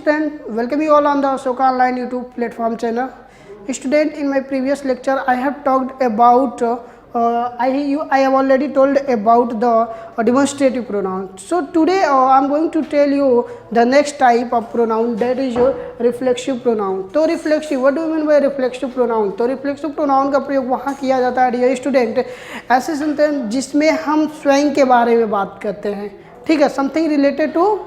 student, welcome you all on the Ashoka Online YouTube platform channel. Student, in my previous lecture I have talked about I have already told about the demonstrative pronoun. So today I am going to tell you the next type of pronoun, that is your reflexive pronoun. तो reflexive, what do you mean by reflexive pronoun? तो reflexive pronoun का प्रयोग वहाँ किया जाता है dear student, ऐसे sentence जिसमें हम स्वयं के बारे में बात करते हैं, ठीक है, something related to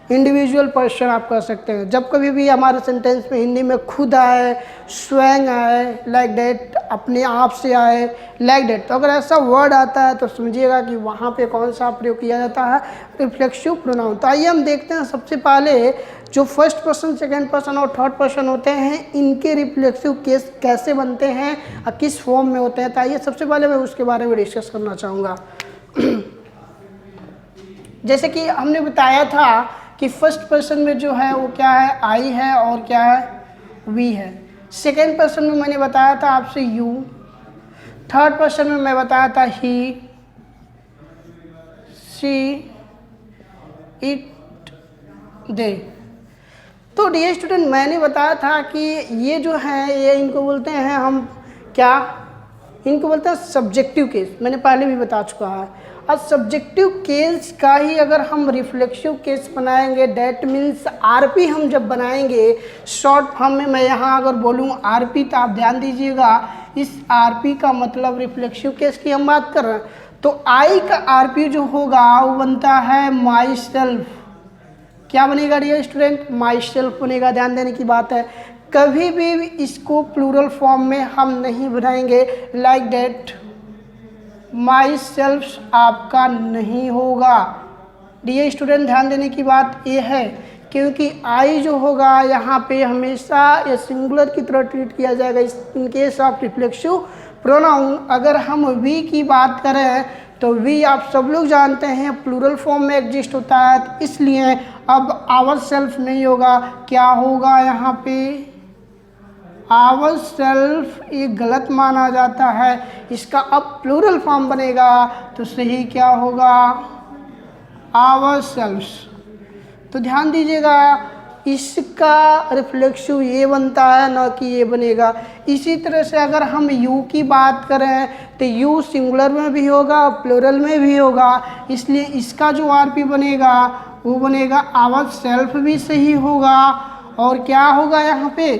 individual person आप कह सकते हैं। जब कभी भी हमारे सेंटेंस में हिंदी में खुद आए, स्वयं आए, लाइक डेट, अपने आप से आए, लाइक डेट, तो अगर ऐसा वर्ड आता है तो समझिएगा कि वहाँ पे कौन सा प्रयोग किया जाता है, रिफ्लेक्सिव प्रोनाउन। तो आइए हम देखते हैं सबसे पहले जो फर्स्ट पर्सन, सेकेंड पर्सन और थर्ड पर्सन होते हैं, इनके रिफ्लेक्सिव केस कैसे बनते हैं और किस फॉर्म में होते हैं। तो आइए सबसे पहले मैं उसके बारे में डिस्कस करना चाहूँगा। जैसे कि हमने बताया था कि फर्स्ट पर्सन में जो है वो क्या है, आई है और क्या है, वी है। सेकेंड पर्सन में मैंने बताया था आपसे यू, थर्ड पर्सन में मैं बताया था ही, शी, इट, दे। तो डियर स्टूडेंट, मैंने बताया था कि ये जो है ये इनको बोलते हैं हम क्या, इनको बोलते हैं सब्जेक्टिव केस। मैंने पहले भी बता चुका है। अब सब्जेक्टिव केस का ही अगर हम रिफ्लेक्सिव केस बनाएंगे, डैट मीन्स आरपी हम जब बनाएंगे शॉर्ट फॉर्म में, मैं यहाँ अगर बोलूँ आरपी तो आप ध्यान दीजिएगा, इस आरपी का मतलब रिफ्लेक्सिव केस की हम बात कर रहे हैं। तो आई का आरपी जो होगा वो बनता है माई सेल्फ। क्या बनेगा डियर स्टूडेंट, माई सेल्फ बनेगा। ध्यान देने की बात है, कभी भी इसको प्लूरल फॉर्म में हम नहीं बनाएंगे, लाइक डेट माई सेल्फ आपका नहीं होगा। डियर स्टूडेंट, ध्यान देने की बात यह है क्योंकि आई जो होगा यहाँ पे हमेशा ये सिंगुलर की तरह ट्रीट किया जाएगा in case of reflexive pronoun. अगर हम वी की बात करें तो वी आप सब लोग जानते हैं प्लूरल फॉर्म में एग्जिस्ट होता है, तो इसलिए अब आवर सेल्फ नहीं होगा, क्या होगा यहाँ पे, आवर सेल्फ ये गलत माना जाता है, इसका अब प्लूरल फॉर्म बनेगा तो सही क्या होगा, आवर सेल्फ्स। तो ध्यान दीजिएगा, इसका रिफ्लेक्सिव ये बनता है ना कि ये बनेगा। इसी तरह से अगर हम यू की बात करें तो यू सिंगुलर में भी होगा, प्लूरल में भी होगा, इसलिए इसका जो आरपी बनेगा वो बनेगा आवर सेल्फ भी सही होगा। और क्या होगा यहाँ पे,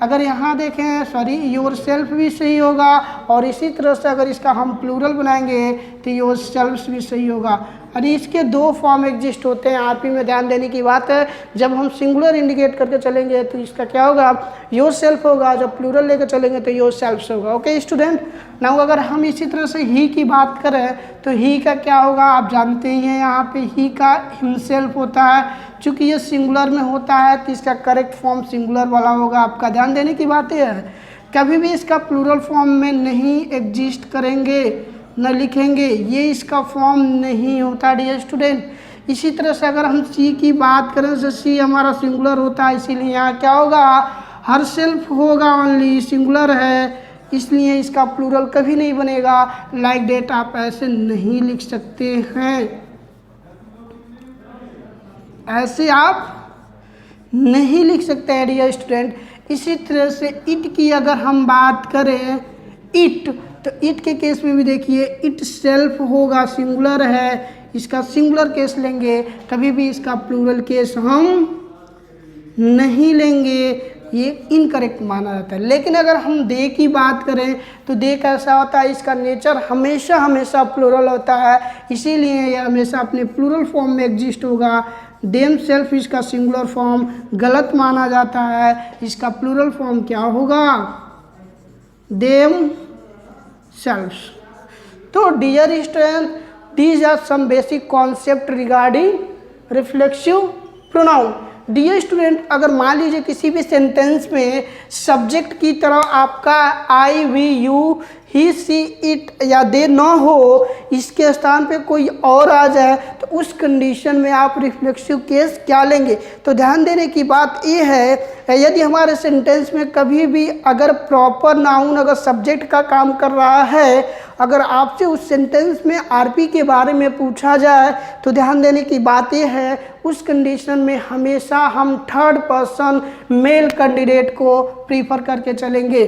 अगर यहाँ देखें सॉरी योर सेल्फ भी सही होगा, और इसी तरह से अगर इसका हम प्लूरल बनाएंगे तो योर सेल्फ्स भी सही होगा। और इसके दो फॉर्म एग्जिस्ट होते हैं आरपी में। ध्यान देने की बात है, जब हम सिंगुलर इंडिकेट करके चलेंगे तो इसका क्या होगा, योर सेल्फ होगा, जब प्लूरल लेकर चलेंगे तो योर सेल्फ्स होगा। ओके स्टूडेंट, नाउ अगर हम इसी तरह से ही की बात करें तो ही का क्या होगा, आप जानते ही हैं यहाँ पे ही का हिमसेल्फ होता है। चूँकि ये सिंगुलर में होता है तो इसका करेक्ट फॉर्म सिंगुलर वाला होगा। आपका ध्यान देने की बात यह है, कभी भी इसका प्लूरल फॉर्म में नहीं एग्जिस्ट करेंगे, न लिखेंगे, ये इसका फॉर्म नहीं होता डियर स्टूडेंट। इसी तरह से अगर हम सी की बात करें तो सी हमारा सिंगुलर होता है, इसीलिए यहाँ क्या होगा, हर सेल्फ होगा, ओनली सिंगुलर है, इसलिए इसका प्लूरल कभी नहीं बनेगा। लाइक डेट आप ऐसे नहीं लिख सकते हैं, ऐसे आप नहीं लिख सकते हैं डियर स्टूडेंट। इसी तरह से इट की अगर हम बात करें, इट, तो इट के केस में भी देखिए इट सेल्फ होगा, सिंगुलर है, इसका सिंगुलर केस लेंगे, कभी भी इसका प्लूरल केस हम नहीं लेंगे, ये इनकरेक्ट माना जाता है। लेकिन अगर हम दे की बात करें तो दे कैसा होता है, इसका नेचर हमेशा हमेशा प्लूरल होता है, इसीलिए ये हमेशा अपने प्लूरल फॉर्म में एग्जिस्ट होगा। देम सेल्फ इसका सिंगुलर फॉर्म गलत माना जाता है, इसका प्लूरल फॉर्म क्या होगा, देम सेल्फ्स। तो dear student, these are some basic concept regarding reflexive pronoun. Dear student, अगर मान लीजिए किसी भी सेंटेंस में सब्जेक्ट की तरह आपका I, we, you, he she it या दे ना हो, इसके स्थान पे कोई और आ जाए, तो उस कंडीशन में आप रिफ्लेक्सिव केस क्या लेंगे। तो ध्यान देने की बात ये है, यदि हमारे सेंटेंस में कभी भी अगर प्रॉपर नाउन अगर सब्जेक्ट का काम कर रहा है, अगर आपसे उस सेंटेंस में आरपी के बारे में पूछा जाए, तो ध्यान देने की बात यह है उस कंडीशन में हमेशा हम थर्ड पर्सन मेल कैंडिडेट को प्रीफर करके चलेंगे।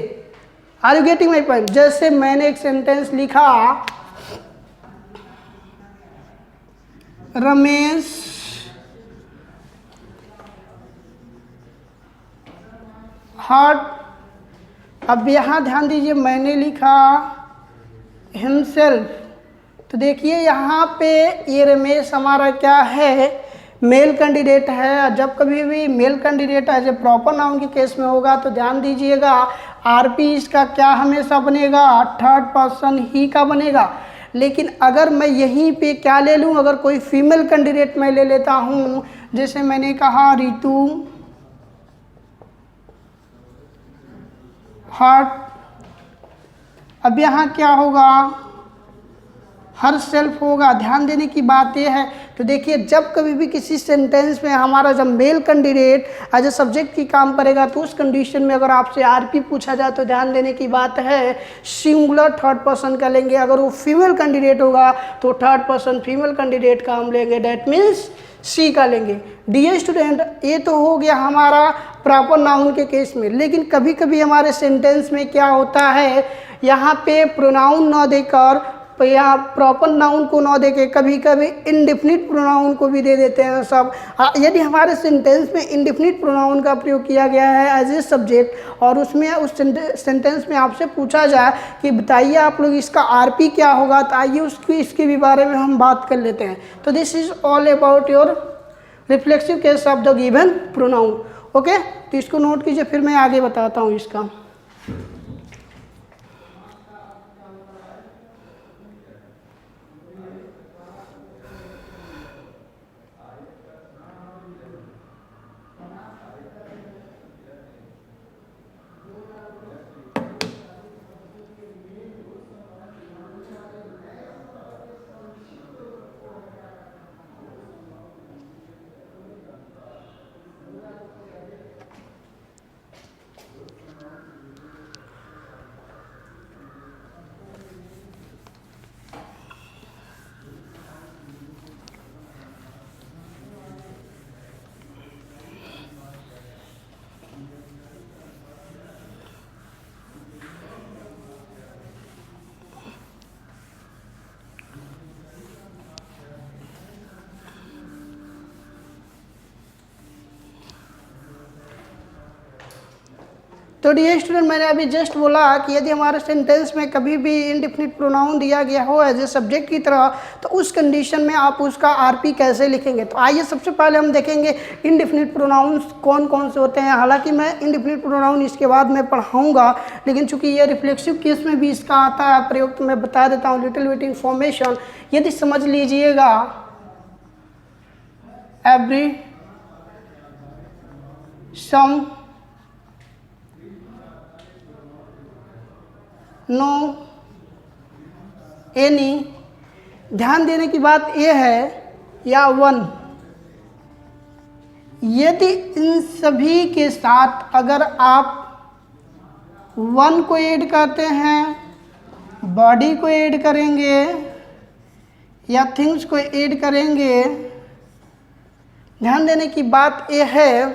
Are you getting my point. जैसे मैंने एक सेंटेंस लिखा, रमेश हर्ट, अब यहाँ ध्यान दीजिए मैंने लिखा हिमसेल्फ, तो देखिए यहाँ पे ये रमेश हमारा क्या है, मेल कैंडिडेट है। जब कभी भी male candidate as a proper noun के केस में होगा तो ध्यान दीजिएगा आरपी इसका क्या हमेशा बनेगा, थर्ड पर्सन ही का बनेगा। लेकिन अगर मैं यहीं पे क्या ले लूँ, अगर कोई फीमेल कैंडिडेट मैं ले लेता हूँ, जैसे मैंने कहा रितु हर्ट, अब यहाँ क्या होगा, हर सेल्फ होगा। ध्यान देने की बात यह है, तो देखिए जब कभी भी किसी सेंटेंस में हमारा जब male candidate as a subject की काम करेगा, तो उस कंडीशन में अगर आपसे आरपी पूछा जाए तो ध्यान देने की बात है सिंगुलर थर्ड पर्सन का लेंगे। अगर वो फीमेल कैंडिडेट होगा तो थर्ड पर्सन फीमेल कैंडिडेट का हम लेंगे, डैट मीन्स सी का लेंगे। डियर स्टूडेंट, ये तो हो गया हमारा प्रॉपर नाउन के केस में। लेकिन कभी कभी हमारे सेंटेंस में क्या होता है, यहाँ पे प्रोनाउन न देकर या प्रॉपर नाउन को न देके कभी कभी इंडेफिनिट प्रोनाउन को भी दे देते हैं सब। यदि हमारे सेंटेंस में इंडेफिनिट प्रोनाउन का प्रयोग किया गया है एज ए सब्जेक्ट, और उसमें उस सेंटेंस में आपसे पूछा जाए कि बताइए आप लोग इसका आरपी क्या होगा, तो आइए इसके भी बारे में हम बात कर लेते हैं। तो this is all about your reflexive case of the given pronoun. Okay, तो इसको नोट कीजिए, फिर मैं आगे बताता हूँ इसका। तो डियर स्टूडेंट, मैंने अभी जस्ट बोला कि यदि हमारे सेंटेंस में कभी भी इनडिफिनिट प्रोनाउन दिया गया हो एज ए सब्जेक्ट की तरह, तो उस कंडीशन में आप उसका आरपी कैसे लिखेंगे। तो आइए सबसे पहले हम देखेंगे इनडिफिनिट प्रोनाउंस कौन कौन से होते हैं। हालांकि मैं इनडिफिनिट प्रोनाउन इसके बाद में पढ़ाऊँगा, लेकिन चूंकि ये रिफ्लेक्सिव केस में भी इसका आता है प्रयोग, तो मैं बता देता हूँ लिटिल बिट इन्फॉर्मेशन। यदि समझ लीजिएगा एवरी, सम, नो, एनी, ध्यान देने की बात यह है, या वन, यदि इन सभी के साथ अगर आप वन को ऐड करते हैं, बॉडी को ऐड करेंगे या थिंग्स को ऐड करेंगे, ध्यान देने की बात यह है,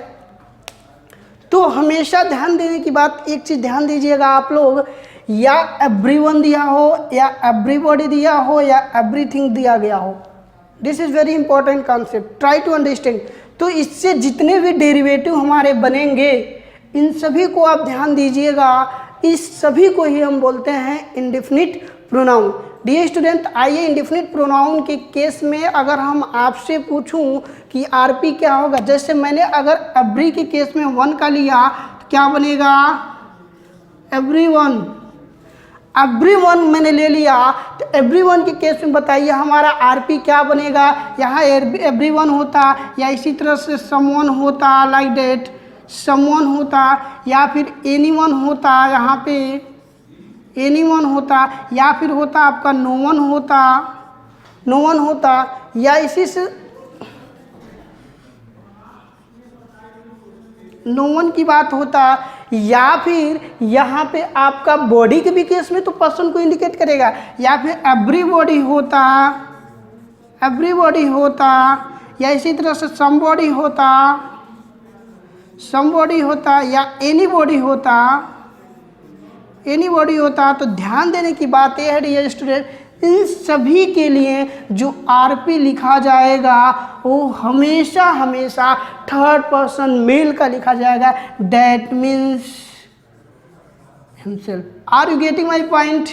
तो हमेशा ध्यान देने की बात एक चीज़ ध्यान दीजिएगा आप लोग, या एवरीवन दिया हो या एवरीबॉडी दिया हो या एवरीथिंग दिया गया हो। This is very important concept, try to understand. तो इससे जितने भी डेरिवेटिव हमारे बनेंगे, इन सभी को आप ध्यान दीजिएगा, इस सभी को ही हम बोलते हैं इंडेफिनिट प्रोनाउन। डियर स्टूडेंट, आइए इंडेफिनिट प्रोनाउन के केस में अगर हम आपसे पूछूं कि आरपी क्या होगा, जैसे मैंने अगर एवरी के केस में वन का लिया तो क्या बनेगा, एवरीवन। एवरीवन मैंने ले लिया, तो एवरीवन के केस में बताइए हमारा आरपी क्या बनेगा। यहाँ एवरीवन होता, या इसी तरह से समवन होता, लाइक दैट समवन होता, या फिर एनीवन होता, यहाँ पे एनीवन होता, या फिर होता आपका नो वन होता, या इसी से नो वन की बात होता, या फिर यहाँ पे आपका बॉडी के भी केस में तो पर्सन को इंडिकेट करेगा, या फिर एवरीबॉडी होता, या इसी तरह से समबॉडी होता, या एनीबॉडी होता। तो ध्यान देने की बात यह है डियर स्टूडेंट, इन सभी के लिए जो आरपी लिखा जाएगा वो हमेशा थर्ड पर्सन मेल का लिखा जाएगा, that means himself. Are you getting my point?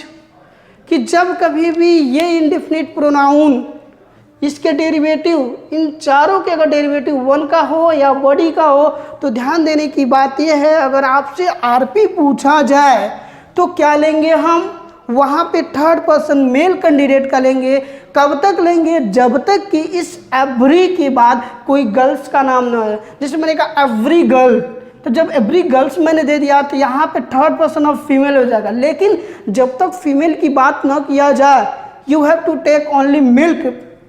कि जब कभी भी ये इंडेफिनिट प्रोनाउन इसके डेरिवेटिव, इन चारों के अगर डेरिवेटिव वन का हो या बॉडी का हो, तो ध्यान देने की बात यह है, अगर आपसे आरपी पूछा जाए तो क्या लेंगे हम? वहाँ पे थर्ड पर्सन मेल कैंडिडेट का लेंगे। कब तक लेंगे? जब तक कि इस एवरी के बाद कोई गर्ल्स का नाम ना हो। जैसे मैंने कहा एवरी गर्ल, तो जब एवरी गर्ल्स मैंने दे दिया तो यहाँ पे थर्ड पर्सन ऑफ फीमेल हो जाएगा। लेकिन जब तक फीमेल की बात न किया जाए, you have to take only male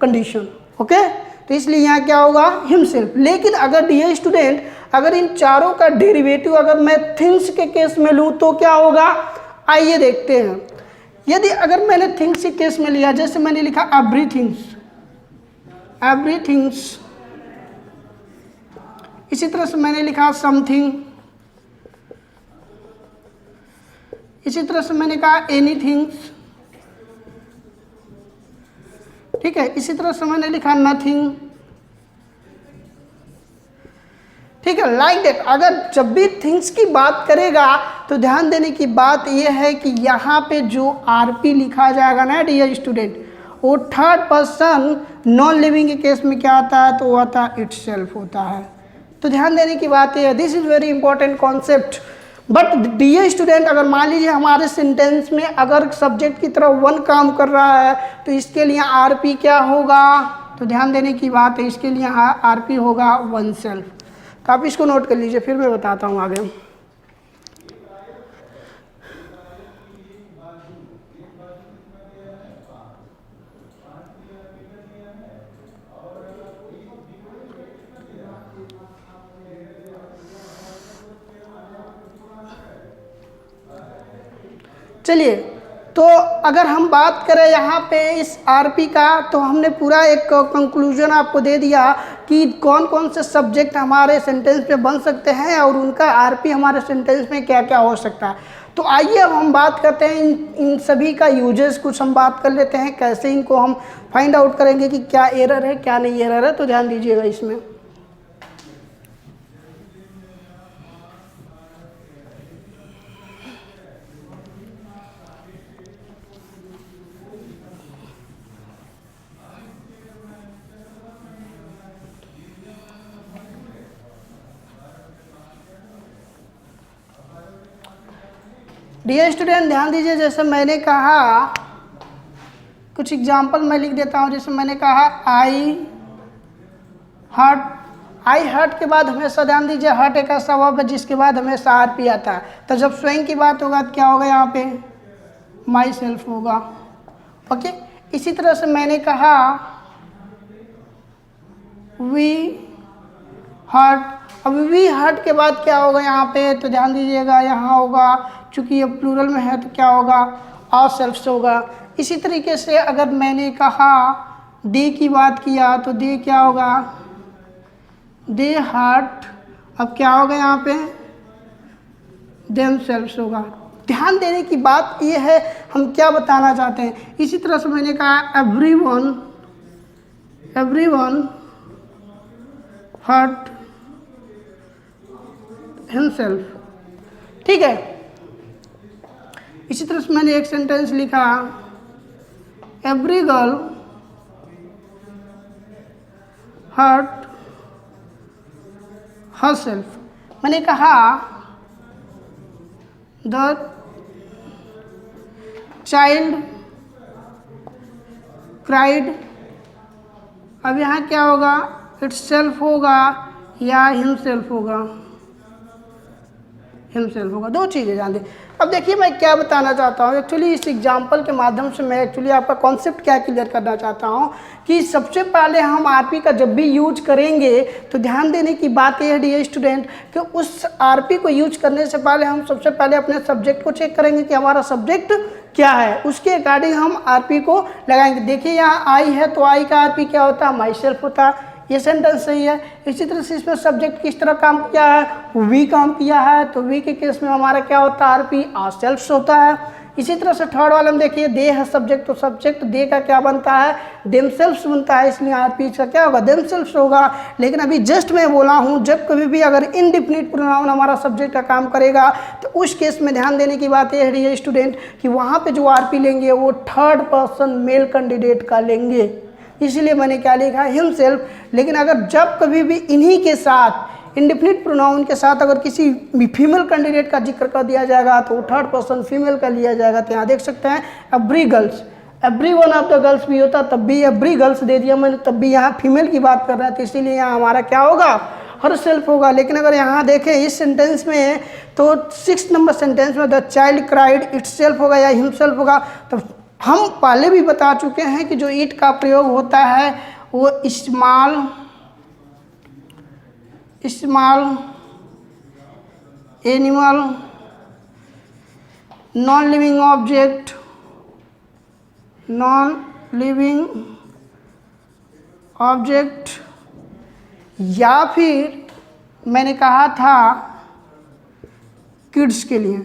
condition, okay. तो इसलिए यहाँ क्या होगा? हिमसेल्फ। लेकिन अगर डियर स्टूडेंट, अगर इन चारों का डेरिवेटिव अगर मैं थिंग्स के केस में लूँ तो क्या होगा? आइए देखते हैं। यदि अगर मैंने थिंग्स के केस में लिया, जैसे मैंने लिखा एवरीथिंग्स, इसी तरह से मैंने लिखा समथिंग, इसी तरह से मैंने कहा एनीथिंग्स, ठीक है। इसी तरह से मैंने लिखा नथिंग, ठीक है। लाइक दैट, अगर जब भी थिंग्स की बात करेगा तो ध्यान देने की बात यह है कि यहाँ पे जो आरपी लिखा जाएगा ना डियर स्टूडेंट, वो थर्ड पर्सन नॉन लिविंग के केस में क्या आता है? तो वो आता है इटसेल्फ होता है। तो ध्यान देने की बात यह है, this is very important concept. But dear student, अगर मान लीजिए हमारे सेंटेंस में अगर सब्जेक्ट की तरह वन काम कर रहा है तो इसके लिए आरपी क्या होगा? तो ध्यान देने की बात है, इसके लिए आरपी होगा वन सेल्फ। तो आप इसको नोट कर लीजिए, फिर मैं बताता हूँ आगे। चलिए, तो अगर हम बात करें यहाँ पे इस आरपी का, तो हमने पूरा एक कंक्लूजन आपको दे दिया कि कौन कौन से सब्जेक्ट हमारे सेंटेंस में बन सकते हैं और उनका आरपी हमारे सेंटेंस में क्या क्या हो सकता है। तो आइए अब हम बात करते हैं इन सभी का यूजेस, कुछ हम बात कर लेते हैं, कैसे इनको हम फाइंड आउट करेंगे कि क्या एरर है क्या नहीं एरर है। तो ध्यान दीजिएगा इसमें। डियर स्टूडेंट ध्यान दीजिए, जैसे मैंने कहा, कुछ एग्जाम्पल मैं लिख देता हूँ। जैसे मैंने कहा आई हर्ट के बाद हमेशा ध्यान दीजिए, हर्ट एक ऐसा वर्ब है जिसके बाद हमेशा आरपी आता है। तो जब स्वयं की बात होगा तो क्या होगा? यहाँ पे माई सेल्फ होगा, ओके। इसी तरह से मैंने कहा वी हर्ट, अब वी हर्ट के बाद क्या होगा यहाँ पे? तो ध्यान दीजिएगा, यहाँ होगा, चूँकि ये प्लूरल में है तो क्या होगा? आवर सेल्फ्स होगा। इसी तरीके से अगर मैंने कहा दे की बात किया तो दे क्या होगा? दे हर्ट, अब क्या होगा यहाँ पे? देम सेल्फ्स होगा। ध्यान देने की बात ये है, हम क्या बताना चाहते हैं। इसी तरह से मैंने कहा एवरीवन हर्ट हिमसेल्फ, ठीक है। इसी तरह से मैंने एक सेंटेंस लिखा एवरी गर्ल हर्ट हरसेल्फ। मैंने कहा द चाइल्ड क्राइड, अब यहाँ क्या होगा? इट्स सेल्फ होगा या हिमसेल्फ होगा? हिमसेल्फ होगा। दो चीज़ें ध्यान दें। अब देखिए मैं क्या बताना चाहता हूँ, एक्चुअली इस एग्जाम्पल के माध्यम से मैं एक्चुअली आपका कॉन्सेप्ट क्या क्लियर करना चाहता हूँ कि सबसे पहले हम आरपी का जब भी यूज करेंगे तो ध्यान देने की बात यह है डियर स्टूडेंट कि उस आरपी को यूज करने से पहले हम सबसे पहले अपने सब्जेक्ट को चेक करेंगे कि हमारा सब्जेक्ट क्या है, उसके अकॉर्डिंग हम आरपी को लगाएंगे। देखिए यहाँ आई है तो आई का आरपी क्या होता है, माई सेल्फ होता है, ये सेंटेंस सही है। इसी तरह से इसमें सब्जेक्ट किस तरह काम किया है, वी काम किया है, तो वी के केस में हमारा क्या होता है, आरपी आर सेल्फ्स होता है। इसी तरह से थर्ड वाले में देखिए दे है सब्जेक्ट, तो सब्जेक्ट दे का क्या बनता है, देमसेल्फ्स बनता है, इसलिए आरपी का क्या होगा, देमसेल्फ्स होगा। लेकिन अभी जस्ट मैं बोला हूँ जब कभी भी अगर इनडिफिनिट प्रोनाउन हमारा सब्जेक्ट का काम करेगा तो उस केस में ध्यान देने की बात यह है स्टूडेंट कि वहाँ पे जो आरपी लेंगे वो थर्ड पर्सन मेल कैंडिडेट का लेंगे, इसलिए मैंने क्या लिखा है, हिमसेल्फ। लेकिन अगर जब कभी भी इन्हीं के साथ इंडिफिनिट प्रोनाउन के साथ अगर किसी फीमेल कैंडिडेट का जिक्र कर दिया जाएगा तो थर्ड पर्सन फीमेल का लिया जाएगा। तो यहाँ देख सकते हैं every girls, every one of the girls भी होता तब भी एवरी गर्ल्स दे दिया मैंने, तब भी यहाँ फीमेल की बात कर रहा है, तो इसीलिए यहाँ हमारा क्या होगा, हर सेल्फ होगा। लेकिन अगर यहाँ देखें इस सेंटेंस में तो 6 नंबर सेंटेंस में the child cried it's self होगा या हिमसेल्फ होगा। तो हम पहले भी बता चुके हैं कि जो इट का प्रयोग होता है वो small animal, non living object, या फिर मैंने कहा था किड्स के लिए,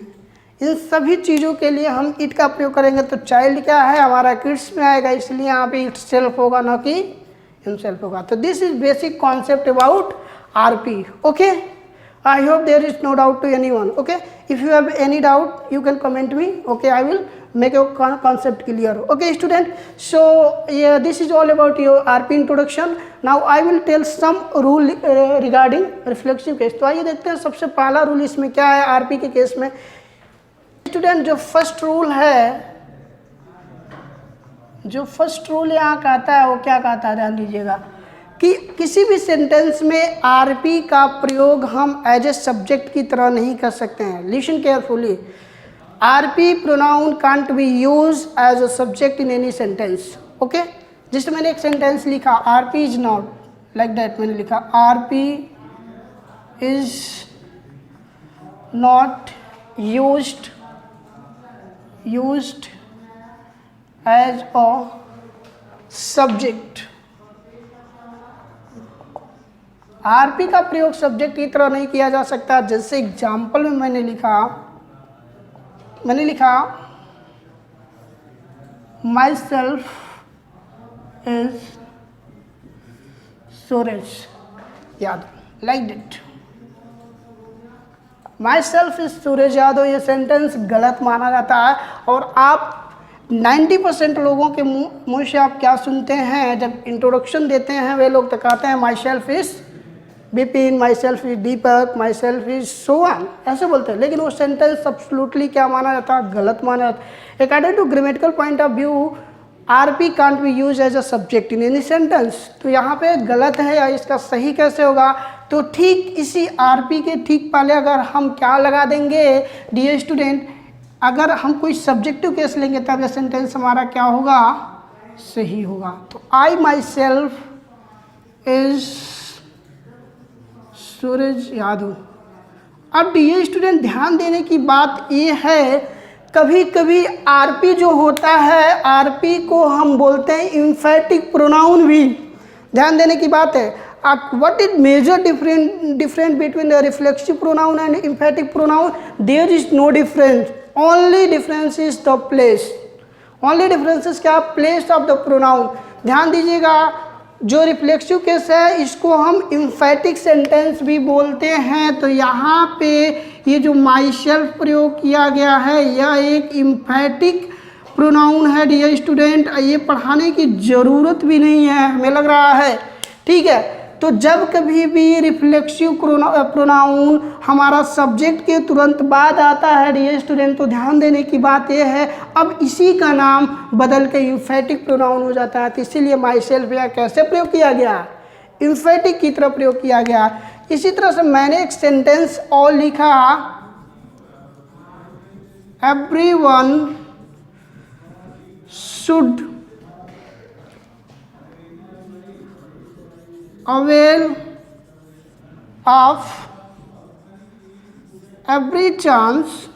इन सभी चीज़ों के लिए हम इट का प्रयोग करेंगे। तो चाइल्ड क्या है हमारा किड्स में आएगा, इसलिए यहाँ पे इट सेल्फ होगा ना कि हिमसेल्फ होगा। तो this is basic concept about RP. Okay, I hope there is no doubt to anyone. Okay, if you have any doubt you can comment me. Okay, I will make your concept clear. Okay student, so yeah, this is all about your RP introduction. Now I will tell some rule regarding reflexive case. तो आइए देखते हैं सबसे पहला rule इसमें क्या है RP के केस में। स्टूडेंट जो फर्स्ट रूल यहाँ कहता है वो क्या कहता है, ध्यान दीजिएगा कि किसी भी सेंटेंस में RP का प्रयोग हम एज ए सब्जेक्ट की तरह नहीं कर सकते हैं। Listen carefully, RP pronoun can't be used as a subject in any sentence. Okay? जैसे मैंने एक सेंटेंस लिखा RP is not like that, मैंने लिखा RP is not used as a subject. RP का प्रयोग सब्जेक्ट की तरह नहीं किया जा सकता। जैसे एग्जाम्पल में मैंने लिखा myself is Suraj Yadav, like that. Myself is Suraj Yadav ये सेंटेंस गलत माना जाता है और आप 90% लोगों के मुंह से आप क्या सुनते हैं जब इंट्रोडक्शन देते हैं, वे लोग तो कहते हैं my self is Bipin, my self is Deepak, my self is Sohan, ऐसे बोलते हैं। लेकिन वो सेंटेंस एब्सोल्युटली क्या माना जाता है, गलत माना जाता है। According to grammatical point of view RP can't be use as a subject in any sentence. तो यहाँ पे गलत है या इसका सही कैसे होगा, तो ठीक इसी RP के ठीक पहले अगर हम क्या लगा देंगे डियर स्टूडेंट, अगर हम कोई सब्जेक्टिव केस लेंगे तब यह सेंटेंस हमारा क्या होगा, सही होगा। तो आई myself is Suraj Yadav. अब डियर स्टूडेंट ध्यान देने की बात ये है, कभी कभी RP जो होता है RP को हम बोलते हैं इम्फेटिक प्रोनाउन भी। ध्यान देने की बात है, what is major difference between the reflexive pronoun and emphatic pronoun, there is no difference, only difference is the place. Only difference is क्या, प्लेस ऑफ द प्रोनाउन। ध्यान दीजिएगा, जो रिफ्लेक्सिव केस है इसको हम इम्फेटिक सेंटेंस भी बोलते हैं। तो यहाँ पे ये जो माई सेल्फ प्रयोग किया गया है यह एक इम्फेटिक प्रोनाउन है डियर स्टूडेंट, ये पढ़ाने की ज़रूरत भी नहीं है हमें लग रहा है, ठीक है। तो जब कभी भी रिफ्लेक्सिव प्रोनाउन हमारा सब्जेक्ट के तुरंत बाद आता है डियर स्टूडेंट, तो ध्यान देने की बात यह है अब इसी का नाम बदल के इम्फेटिक प्रोनाउन हो जाता है। तो इसीलिए माई सेल्फ यहाँ कैसे प्रयोग किया गया, इम्फेटिक की तरह प्रयोग किया गया। इसी तरह से मैंने एक सेंटेंस और लिखा everyone should avail of every chance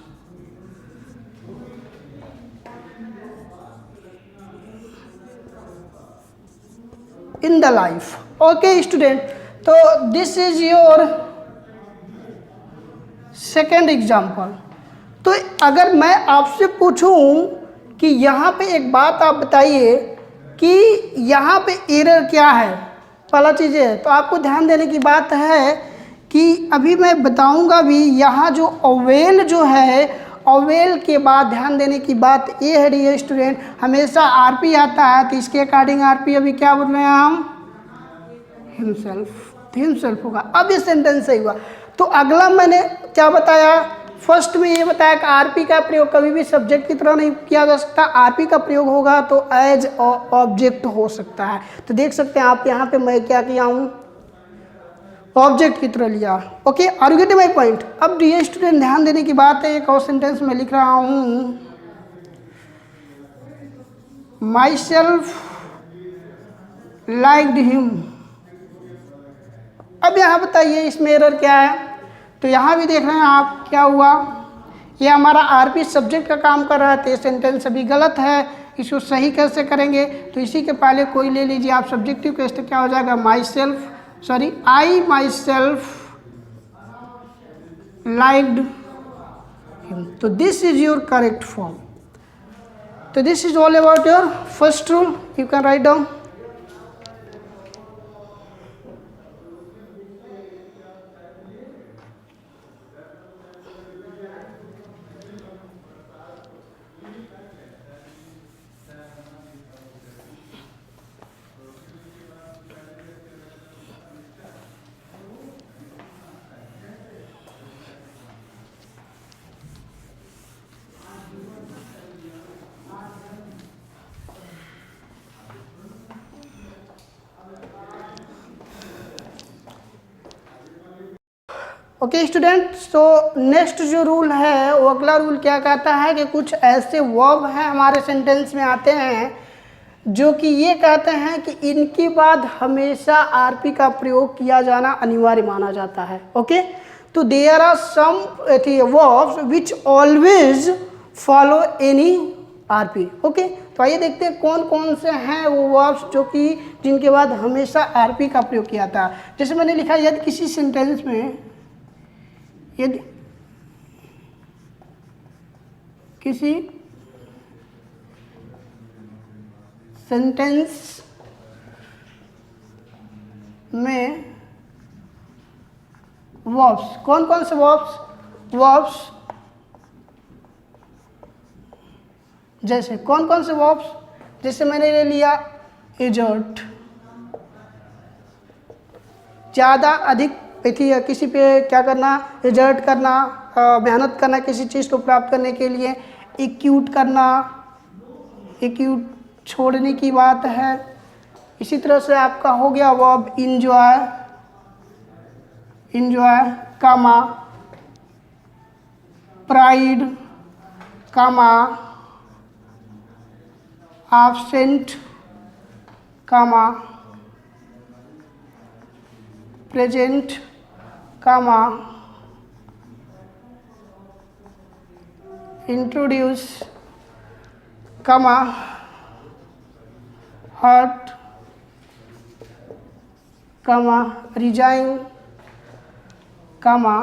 in the life. Okay student, तो this is your second example. तो अगर मैं आपसे पूछूं कि यहाँ पे एक बात आप बताइए कि यहाँ पे एरर क्या है, पहला चीज़ है तो आपको ध्यान देने की बात है कि अभी मैं बताऊंगा भी। यहाँ जो अवेल जो है, अवेल के बाद ध्यान देने की बात ये है डियर स्टूडेंट, हमेशा आरपी आता है तो इसके अकॉर्डिंग आरपी अभी क्या बोल रहे हैं हम, हिमसेल्फ होगा। अब ये सेंटेंस सही हुआ। तो अगला मैंने क्या बताया, फर्स्ट में ये बताया कि आरपी का प्रयोग कभी भी सब्जेक्ट की तरह नहीं किया जा सकता, आरपी का प्रयोग होगा तो एज ऑब्जेक्ट हो सकता है। तो देख सकते हैं आप यहाँ पे मैं क्या किया हूँ, ऑब्जेक्ट की तरह लिया। Okay, are you getting my point. अब डियर स्टूडेंट ध्यान देने की बात है, एक और सेंटेंस में लिख रहा हूँ, माई सेल्फ लाइक्ड हिम। अब यहाँ बताइए इसमें एरर क्या है। तो यहाँ भी देख रहे हैं आप क्या हुआ, ये हमारा आरपी सब्जेक्ट का काम कर रहा है तो ये सेंटेंस अभी गलत है, इसको सही कैसे करेंगे। तो इसी के पहले कोई ले लीजिए आप सब्जेक्टिव केस, तो क्या हो जाएगा, I myself liked him. तो this is your correct form. तो this is all about your first rule, you can write down. Okay student, so next जो रूल है वो अगला रूल क्या कहता है कि कुछ ऐसे वर्ब हैं हमारे सेंटेंस में आते हैं जो कि ये कहते हैं कि इनके बाद हमेशा आरपी का प्रयोग किया जाना अनिवार्य माना जाता है। ओके, तो there are some verbs which always follow any RP. Okay, तो आइए देखते हैं कौन कौन से हैं वो वर्ब्स जो कि जिनके बाद हमेशा आरपी का प्रयोग किया था। जैसे मैंने लिखा, यदि किसी सेंटेंस में, यदि किसी सेंटेंस में वर्ब्स, कौन कौन से वर्ब्स जैसे कौन कौन से वर्ब्स, जैसे मैंने ले लिया एजर्ट, ज़्यादा अधिक किसी पे क्या करना, रिजल्ट करना, मेहनत करना किसी चीज़ को प्राप्त करने के लिए, एक्यूट करना, एक्यूट छोड़ने की बात है। इसी तरह से आपका हो गया verb enjoy, comma pride, comma absent, comma present, comma introduce, comma hurt, comma resign, comma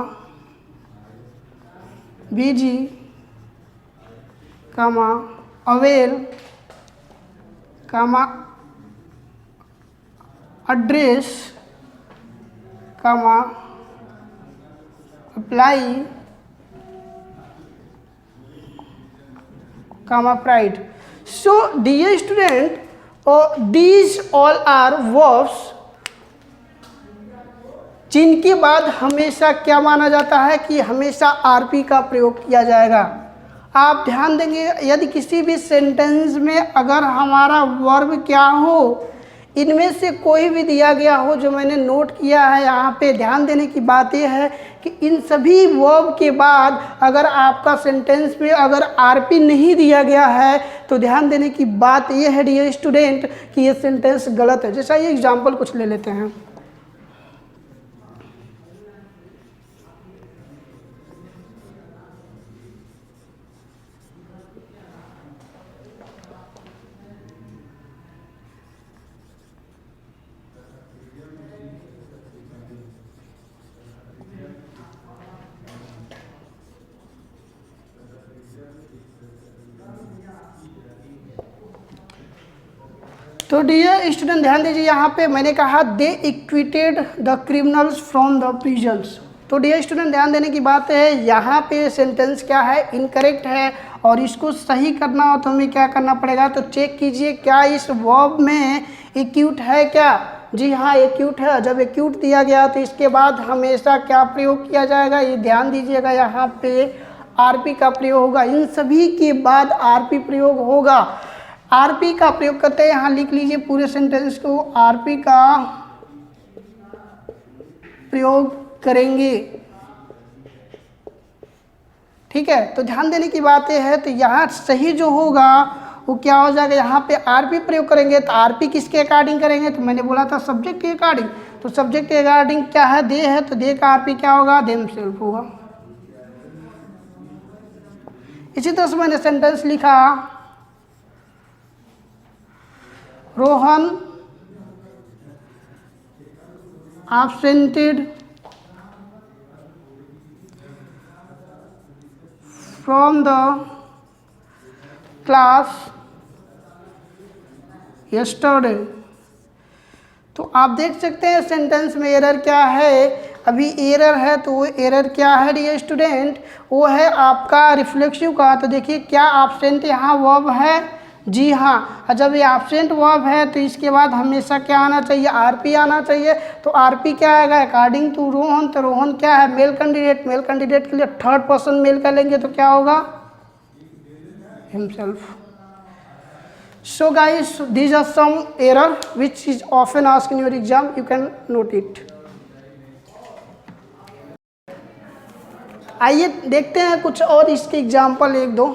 busy, comma avail, comma address, comma apply, comma pride. So dear student, these all are verbs जिनके बाद हमेशा क्या माना जाता है कि हमेशा RP का प्रयोग किया जाएगा। आप ध्यान देंगे, यदि किसी भी सेंटेंस में अगर हमारा वर्ब क्या हो, इनमें से कोई भी दिया गया हो जो मैंने नोट किया है, यहाँ पे ध्यान देने की बात यह है कि इन सभी वर्ब के बाद अगर आपका सेंटेंस में अगर आरपी नहीं दिया गया है तो ध्यान देने की बात यह है डियर स्टूडेंट कि ये सेंटेंस गलत है। जैसा ये एग्जाम्पल कुछ ले लेते हैं। तो डियर स्टूडेंट ध्यान दीजिए, यहाँ पे मैंने कहा they acquitted the criminals from the prisons. तो डियर स्टूडेंट ध्यान देने की बात है, यहाँ पे सेंटेंस क्या है, इनकरेक्ट है और इसको सही करना हो तो हमें क्या करना पड़ेगा, तो चेक कीजिए क्या इस वर्ब में एक्यूट है क्या। जी हाँ एक्यूट है। जब एक्यूट दिया गया तो इसके बाद हमेशा क्या प्रयोग किया जाएगा, ये ध्यान दीजिएगा, यहाँ पे आरपी का प्रयोग होगा। इन सभी के बाद आरपी प्रयोग होगा। आरपी का प्रयोग करते हैं, यहाँ लिख लीजिए पूरे सेंटेंस को, आरपी का प्रयोग करेंगे। ठीक है, तो ध्यान देने की बात यह है, तो यहाँ सही जो होगा वो क्या हो जाएगा, यहाँ पे आरपी प्रयोग करेंगे। तो आरपी किसके अकॉर्डिंग करेंगे, तो मैंने बोला था सब्जेक्ट के अकॉर्डिंग। तो सब्जेक्ट के अकॉर्डिंग क्या है, दे है, तो दे का आरपी क्या होगा, देमसेल्फ होगा। इसी तरह से मैंने सेंटेंस लिखा, Rohan absented from the class yesterday। तो आप देख सकते हैं सेंटेंस में एरर क्या है। अभी एरर है तो वो एरर क्या है डियर स्टूडेंट, वो है आपका रिफ्लेक्सिव का। तो देखिए क्या एब्सेंट यहाँ वर्ब है, जी हाँ। और जब ये एब्सेंट वर्ब है तो इसके बाद हमेशा क्या आना चाहिए, आरपी आना चाहिए। तो आरपी क्या आएगा, अकॉर्डिंग टू रोहन। तो रोहन क्या है, मेल कैंडिडेट। मेल कैंडिडेट के लिए थर्ड पर्सन मेल का लेंगे तो क्या होगा, himself. So guys, these are some error which is often asked in your exam. You can note it. आइए देखते हैं कुछ और इसके एग्जाम्पल एक दो,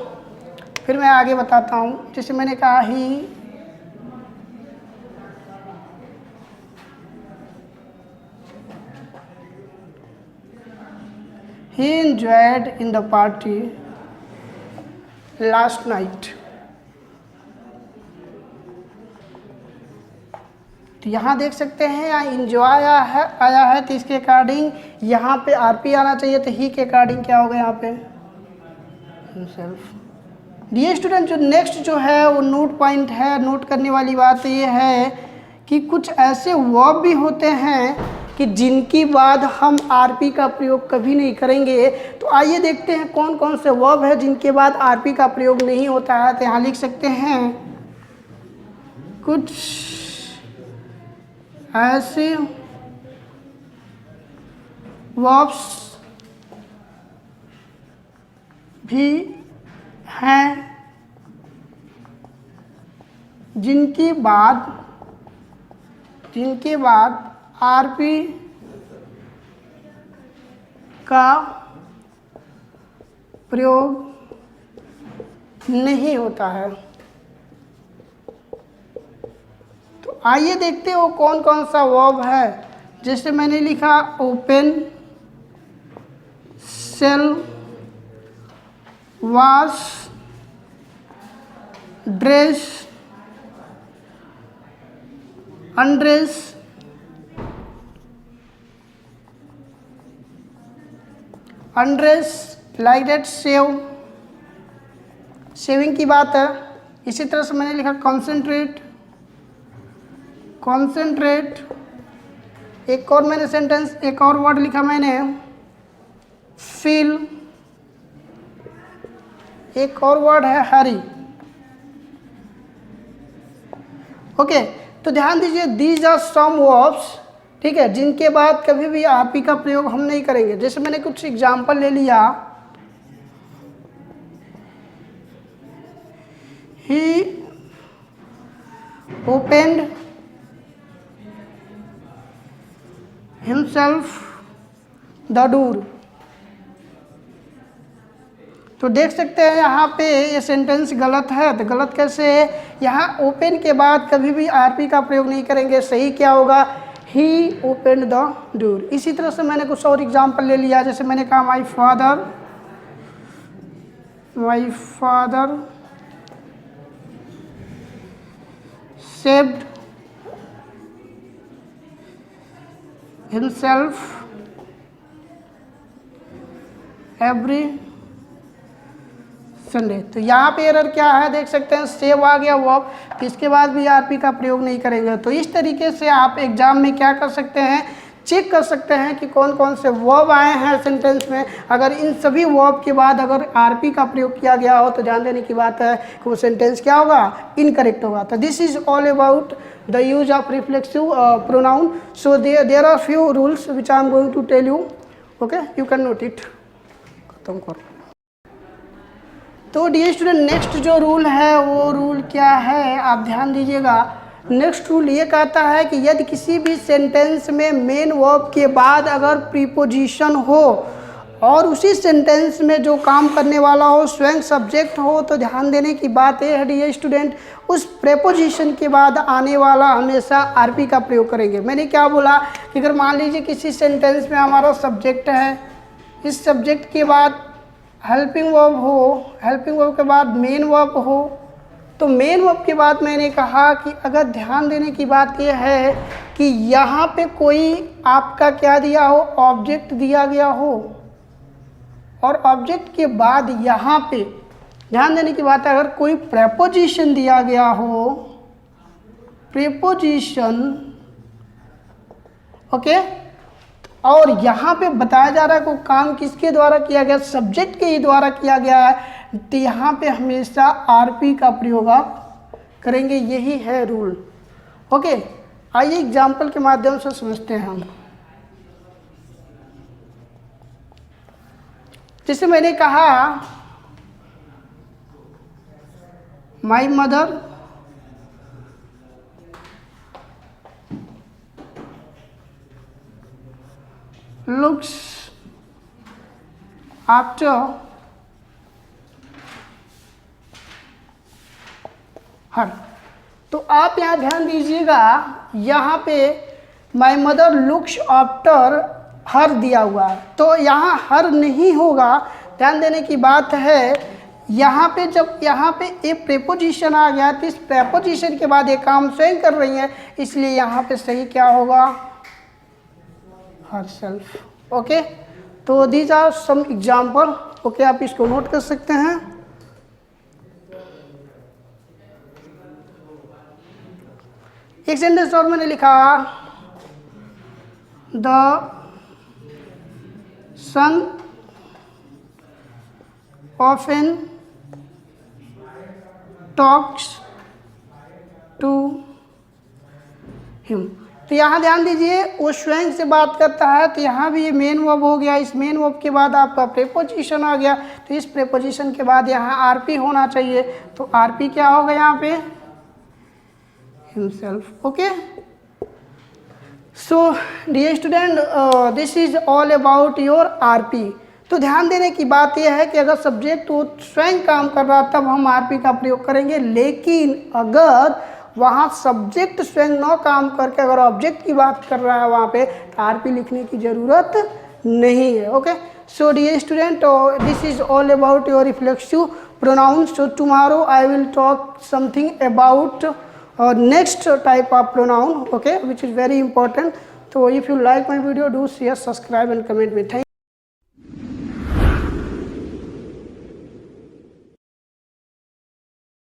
फिर मैं आगे बताता हूँ। जैसे मैंने कहा he enjoyed in the party last night। तो यहाँ देख सकते हैं यहाँ इंजॉय आया है तो इसके अकॉर्डिंग यहाँ पे आरपी आना चाहिए। तो ही के अकॉर्डिंग क्या होगा यहाँ पे, हिमसेल्फ। डियर स्टूडेंट, जो नेक्स्ट जो है वो नोट पॉइंट है। नोट करने वाली बात ये है कि कुछ ऐसे वर्ब भी होते हैं कि जिनकी बाद हम आरपी का प्रयोग कभी नहीं करेंगे। तो आइए देखते हैं कौन कौन से वर्ब है जिनके बाद आरपी का प्रयोग नहीं होता है। तो यहाँ लिख सकते हैं कुछ ऐसे वर्ब्स भी हैं जिनके बाद आरपी का प्रयोग नहीं होता है। तो आइए देखते हैं वो कौन कौन सा वर्ब है। जैसे मैंने लिखा open, sell, wash, dress, undress, like that, save, saving की बात है। इसी तरह से मैंने लिखा कॉन्सेंट्रेट, एक और मैंने सेंटेंस, एक और वर्ड लिखा मैंने फील, एक और वर्ड है हरी। ओके, तो ध्यान दीजिए दीज आर सम वर्ब्स, ठीक है, जिनके बाद कभी भी आरपी का प्रयोग हम नहीं करेंगे। जैसे मैंने कुछ एग्जाम्पल ले लिया, ही ओपेंड हिमसेल्फ द डूर। तो देख सकते हैं यहाँ पे ये सेंटेंस गलत है। तो गलत कैसे है? यहाँ ओपन के बाद कभी भी आरपी का प्रयोग नहीं करेंगे। सही क्या होगा? ही ओपन द डोर। इसी तरह से मैंने कुछ और एग्जाम्पल ले लिया। जैसे मैंने कहा my father saved himself every Sunday. तो यहाँ पे एरर क्या है देख सकते हैं, सेव आ गया वर्ब, इसके बाद भी आरपी का प्रयोग नहीं करेंगे। तो इस तरीके से आप एग्जाम में क्या कर सकते हैं, चेक कर सकते हैं कि कौन कौन से वर्ब आए हैं सेंटेंस में। अगर इन सभी वर्ब के बाद अगर आरपी का प्रयोग किया गया हो तो ध्यान देने की बात है कि वो सेंटेंस क्या होगा, इनकरेक्ट होगा। तो this is all about the use of reflexive pronoun. So there are few rules which I am going to tell you. Okay, you can note it. खत्म करो। तो डियर स्टूडेंट, नेक्स्ट जो rule है वो rule क्या है, आप ध्यान दीजिएगा। नेक्स्ट रूल ये कहता है कि यदि किसी भी सेंटेंस में मेन वर्ब के बाद अगर प्रीपोजिशन हो और उसी सेंटेंस में जो काम करने वाला हो स्वयं सब्जेक्ट हो, तो ध्यान देने की बात यह है डियर स्टूडेंट, उस प्रेपोजिशन के बाद आने वाला हमेशा आरपी का प्रयोग करेंगे। मैंने क्या बोला कि अगर मान लीजिए किसी सेंटेंस में हमारा सब्जेक्ट है, इस सब्जेक्ट के बाद हेल्पिंग वर्ब हो, हेल्पिंग वर्ब के बाद मेन वर्ब हो, तो मेन वर्ब के बाद मैंने कहा कि अगर ध्यान देने की बात यह है कि यहाँ पे कोई आपका क्या दिया हो, ऑब्जेक्ट दिया गया हो, और ऑब्जेक्ट के बाद यहाँ पे ध्यान देने की बात है अगर कोई प्रेपोजिशन दिया गया हो, प्रेपोजिशन, ओके, और यहाँ पे बताया जा रहा है कि काम किसके द्वारा किया गया, सब्जेक्ट के ही द्वारा किया गया है, तो यहाँ पे हमेशा आरपी का प्रयोग आप करेंगे। यही है रूल। ओके, आइए एग्जाम्पल के माध्यम से समझते हैं हम। जैसे मैंने कहा my mother looks after her। तो आप यहाँ ध्यान दीजिएगा, यहाँ पे my mother looks after her दिया हुआ है, तो यहाँ हर नहीं होगा। ध्यान देने की बात है, यहाँ पे जब यहाँ पे एक प्रेपोजिशन आ गया तो इस प्रेपोजिशन के बाद एक काम स्वयं कर रही है, इसलिए यहाँ पे सही क्या होगा, herself। ओके, तो these are some example. Okay, आप इसको नोट कर सकते हैं। एक सेंटेंस और मैंने लिखा, the son often talks to him. तो यहाँ ध्यान दीजिए, वो स्वयं से बात करता है, तो यहाँ भी ये मेन वर्ब हो गया। इस मेन वर्ब के बाद आपका प्रेपोजिशन आ गया, तो इस प्रेपोजिशन के बाद यहाँ आरपी होना चाहिए। तो आरपी क्या होगा यहाँ पे, himself. Okay, so dear student, this is all about your RP. तो ध्यान देने की बात यह है कि अगर सब्जेक्ट वो स्वयं काम कर रहा तब हम आरपी का प्रयोग करेंगे, लेकिन अगर वहाँ सब्जेक्ट स्वयं न काम करके अगर ऑब्जेक्ट की बात कर रहा है वहाँ पे, तो आरपी लिखने की ज़रूरत नहीं है। Okay, so dear student, this is all about your reflexive pronouns. So tomorrow I will talk something about next type of pronoun, okay, which is very important. So if you like my video, do share, subscribe and comment me. Thank you.